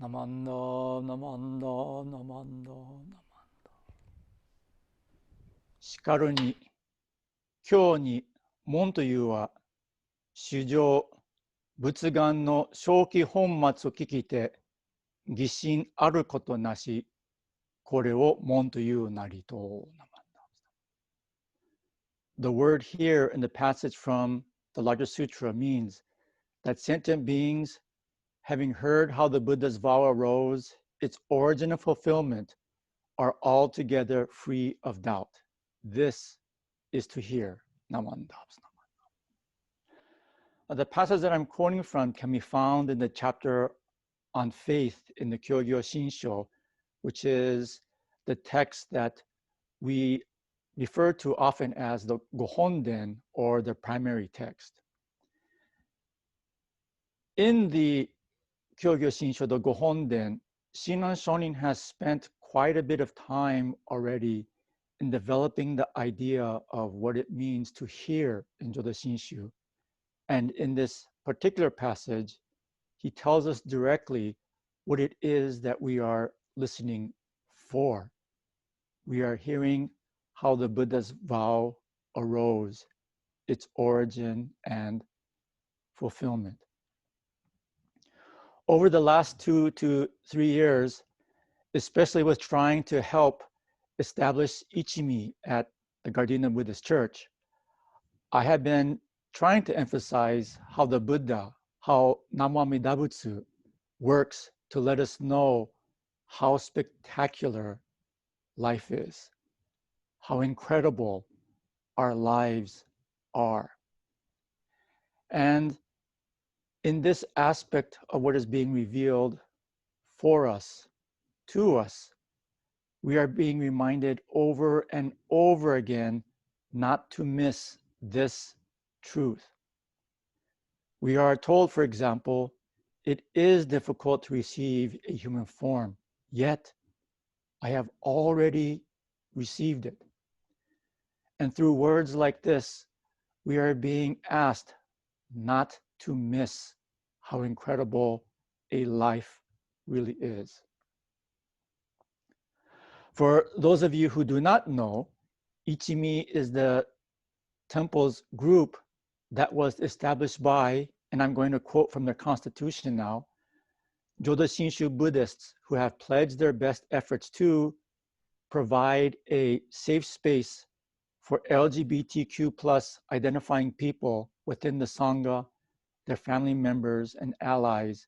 Namanda, namanda, namanda, namanda. しかるに、今日に、門というは、主上、仏願の正気本末を聞きて、疑心あることなし、これを門というなりと。The word here in the passage from the larger sutra means that sentient beings, having heard how the Buddha's vow arose, its origin and fulfillment, are altogether free of doubt. This is to hear. Namandabs. The passage that I'm quoting from can be found in the chapter on faith in the Kyogyo Shinsho, which is the text that we refer to often as the Gohonden, or the primary text. In the Kyogyo Shinsho, the Gohonden, Shinran Shonin has spent quite a bit of time already in developing the idea of what it means to hear in Jodo Shinshu. And in this particular passage, he tells us directly what it is that we are listening for. We are hearing how the Buddha's vow arose, its origin and fulfillment. Over the last 2 to 3 years, especially with trying to help establish Ichimi at the Gardena Buddhist Church, I have been trying to emphasize how the Buddha, how Namo Amida Butsu works to let us know how spectacular life is, how incredible our lives are. And in this aspect of what is being revealed for us, to us, we are being reminded over and over again not to miss this truth. We are told, for example, it is difficult to receive a human form, yet I have already received it. And through words like this, we are being asked not to miss how incredible a life really is. For those of you who do not know, Ichimi is the temple's group that was established by, and I'm going to quote from their constitution now, Jodo Shinshu Buddhists who have pledged their best efforts to provide a safe space for LGBTQ plus identifying people within the Sangha, their family members and allies,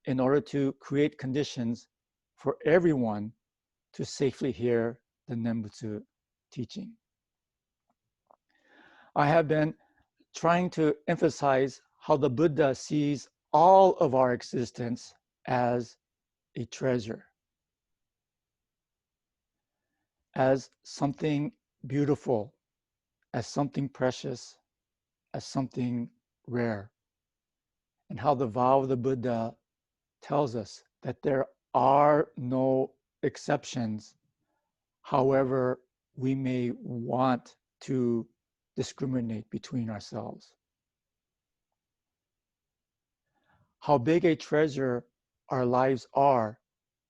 in order to create conditions for everyone to safely hear the Nembutsu teaching. I have been trying to emphasize how the Buddha sees all of our existence as a treasure, as something beautiful, as something precious, as something rare, and how the vow of the Buddha tells us that there are no exceptions, however we may want to discriminate between ourselves. How big a treasure our lives are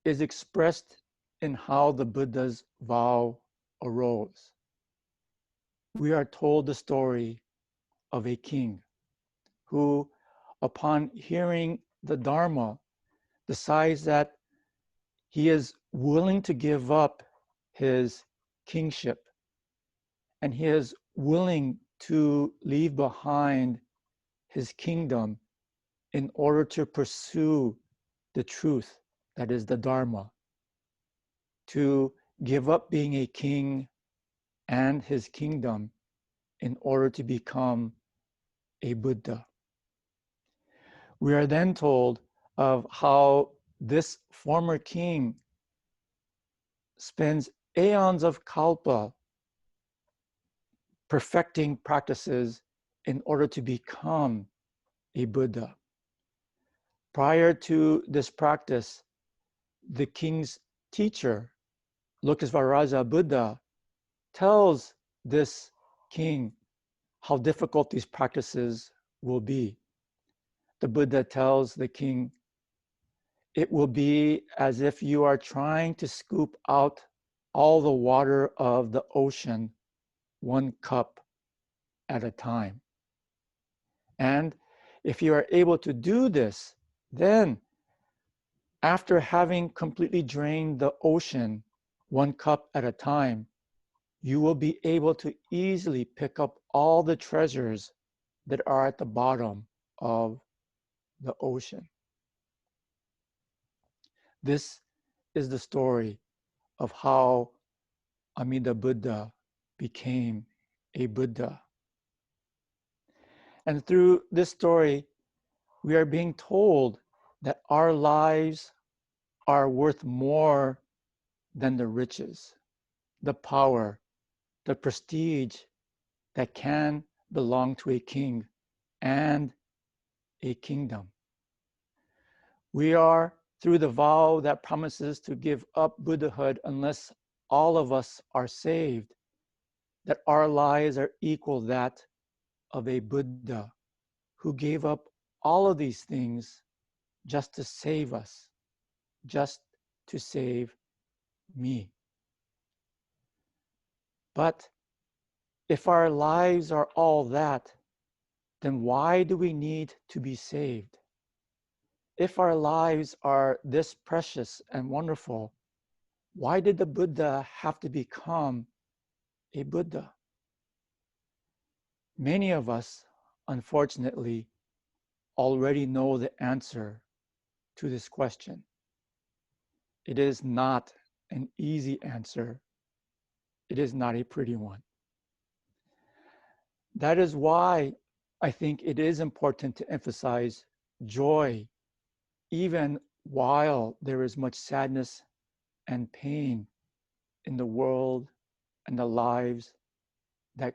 is expressed in how the Buddha's vow arose. We are told the story of a king who, upon hearing the Dharma, decides that he is willing to give up his kingship, and he is willing to leave behind his kingdom in order to pursue the truth, that is the Dharma, to give up being a king and his kingdom in order to become a Buddha. We are then told of how this former king spends aeons of kalpa perfecting practices in order to become a Buddha. Prior to this practice, the king's teacher, Lokasvaraja Buddha, tells this king how difficult these practices will be. The Buddha tells the king, it will be as if you are trying to scoop out all the water of the ocean one cup at a time. And if you are able to do this, then after having completely drained the ocean one cup at a time, you will be able to easily pick up all the treasures that are at the bottom of the ocean. This is the story of how Amida Buddha became a Buddha. And through this story, we are being told that our lives are worth more than the riches, the power, the prestige that can belong to a king and a kingdom. We are through the vow that promises to give up Buddhahood unless all of us are saved, that our lives are equal that of a Buddha who gave up all of these things just to save us, just to save me. But if our lives are all that, then why do we need to be saved? If our lives are this precious and wonderful, why did the Buddha have to become a Buddha? Many of us, unfortunately, already know the answer to this question. It is not an easy answer. It is not a pretty one. That is why I think it is important to emphasize joy, even while there is much sadness and pain in the world and the lives that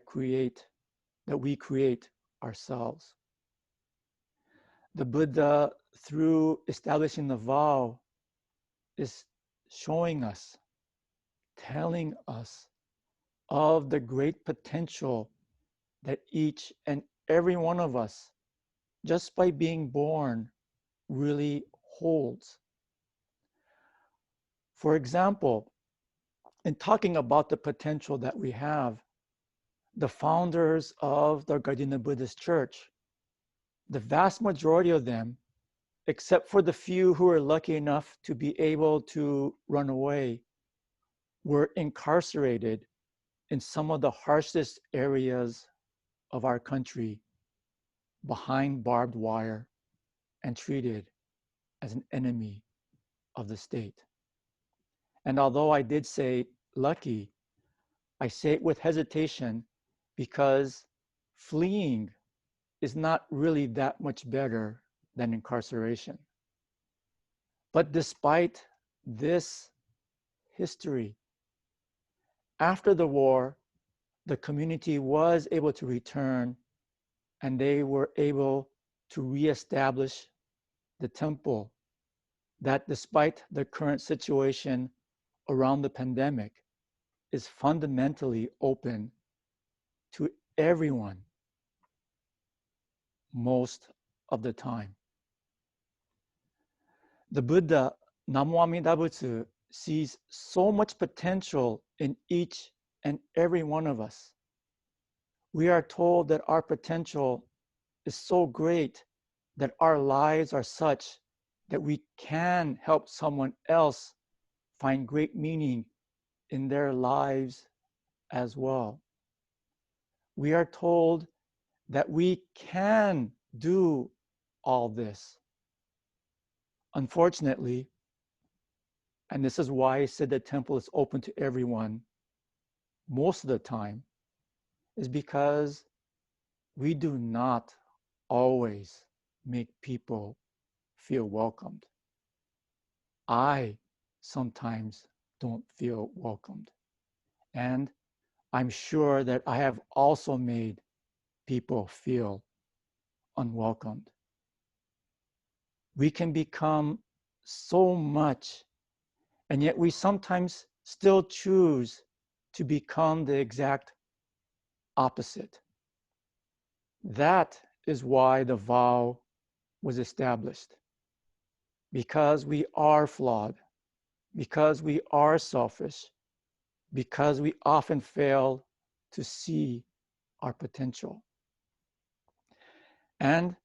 we create ourselves. The Buddha, through establishing the vow, is showing us, telling us of the great potential that each and every one of us, just by being born, really holds. For example, in talking about the potential that we have, the founders of the Gardena Buddhist Church, the vast majority of them, except for the few who were lucky enough to be able to run away, were incarcerated in some of the harshest areas of our country, behind barbed wire, and treated as an enemy of the state. And although I did say lucky, I say it with hesitation because fleeing is not really that much better than incarceration. But despite this history, after the war, the community was able to return and they were able to reestablish the temple that, despite the current situation around the pandemic, is fundamentally open to everyone most of the time. The Buddha, Namo Amida Butsu, sees so much potential in each and every one of us. We are told that our potential is so great that our lives are such that we can help someone else find great meaning in their lives as well. We are told that we can do all this. Unfortunately, and this is why I said the temple is open to everyone most of the time, is because we do not always make people feel welcomed. I sometimes don't feel welcomed. And I'm sure that I have also made people feel unwelcomed. We can become so much, and yet we sometimes still choose to become the exact opposite. That is why the vow was established. because we are flawed, because we are selfish, because we often fail to see our potential. And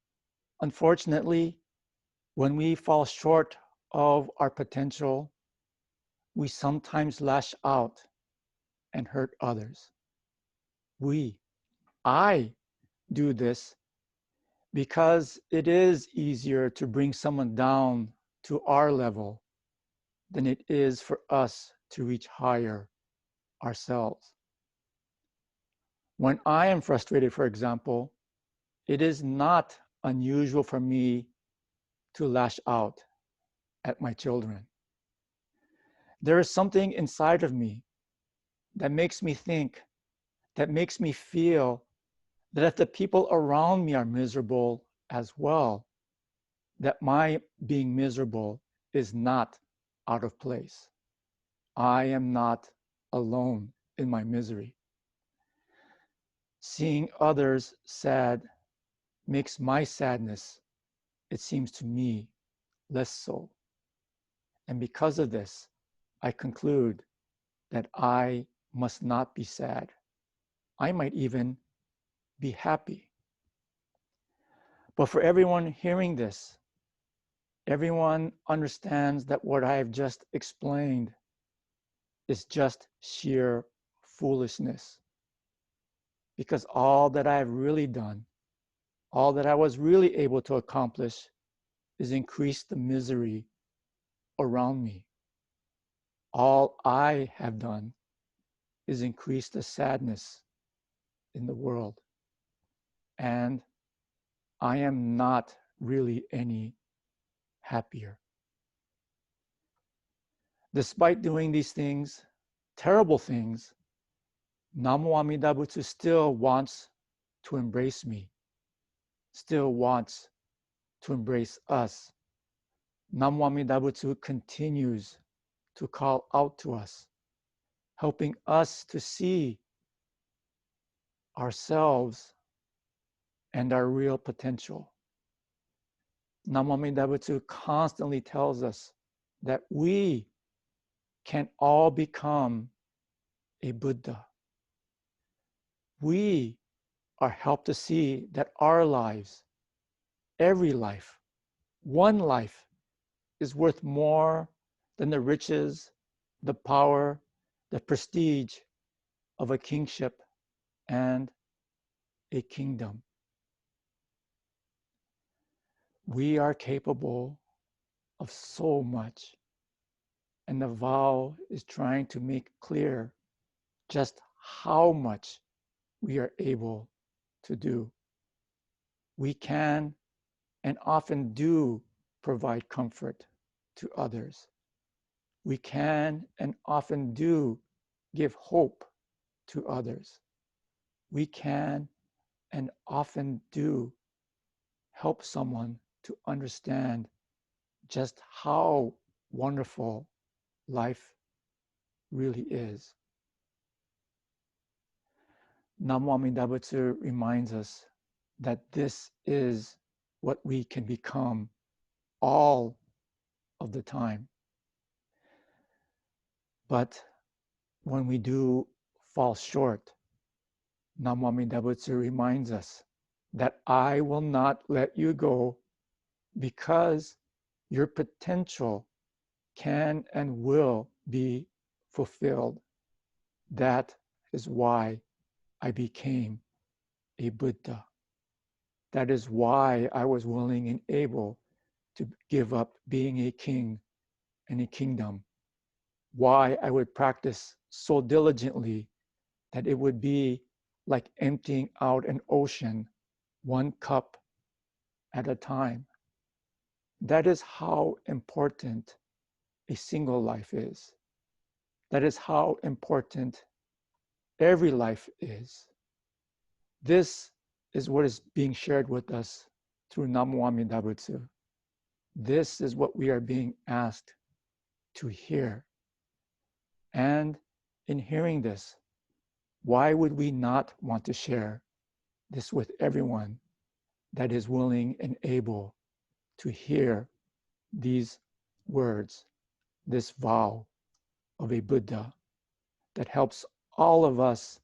unfortunately, when we fall short of our potential, we sometimes lash out and hurt others. I do this because it is easier to bring someone down to our level than it is for us to reach higher ourselves. When I am frustrated, for example, it is not unusual for me to lash out at my children. There is something inside of me that makes me think, that makes me feel that if the people around me are miserable as well, that my being miserable is not out of place. I am not alone in my misery. Seeing others sad makes my sadness, it seems to me, less so. And because of this, I conclude that I must not be sad. I might even be happy. But for everyone hearing this, everyone understands that what I have just explained is just sheer foolishness. Because all that I have really done, all that I was really able to accomplish is increase the misery around me. All I have done is increase the sadness in the world. And I am not really any happier. Despite doing these things, terrible things, Namo Amida Butsu still wants to embrace me, still wants to embrace us. Namo Amida Butsu continues to call out to us, helping us to see ourselves and our real potential. Namo Amida Butsu constantly tells us that we can all become a Buddha. We are helped to see that our lives, every life, one life, is worth more than the riches, the power, the prestige of a kingship and a kingdom. We are capable of so much, and the vow is trying to make clear just how much we are able to do. We can and often do provide comfort to others. We can and often do give hope to others. We can and often do help someone to understand just how wonderful life really is. Namo Amida Butsu reminds us that this is what we can become all of the time. But when we do fall short, Namo Amida Butsu reminds us that I will not let you go because your potential can and will be fulfilled. That is why I became a Buddha. That is why I was willing and able to give up being a king and a kingdom. Why I would practice so diligently that it would be like emptying out an ocean, one cup at a time. That is how important a single life is. That is how important every life is. This is what is being shared with us through Namo Amida Butsu. This is what we are being asked to hear. And in hearing this, why would we not want to share this with everyone that is willing and able to hear these words, this vow of a Buddha that helps all of us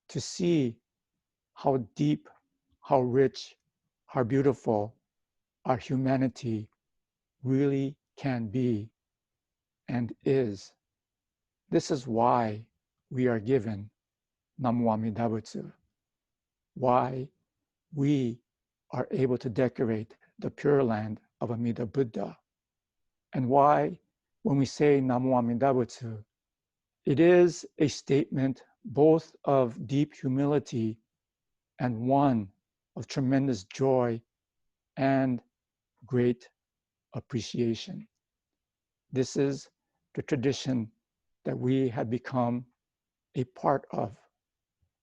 to see how deep, how rich, how beautiful our humanity really can be and is. This is why we are given Namo Amida Butsu, why we are able to decorate the Pure Land of Amida Buddha, and why, when we say Namo Amida Butsu, it is a statement both of deep humility and one of tremendous joy and great appreciation. This is the tradition that we have become a part of,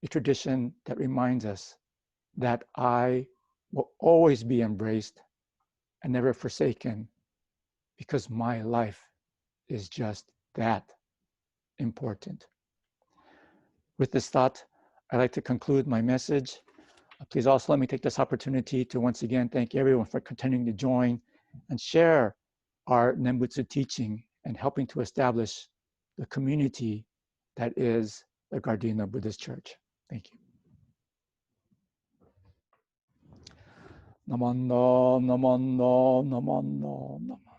a tradition that reminds us that I will always be embraced and never forsaken because my life is just that important. With this thought, I'd like to conclude my message. Please also let me take this opportunity to once again thank everyone for continuing to join and share our Nembutsu teaching and helping to establish the community that is the Gardena Buddhist Church. Thank you. Namando, namando, namando, namando.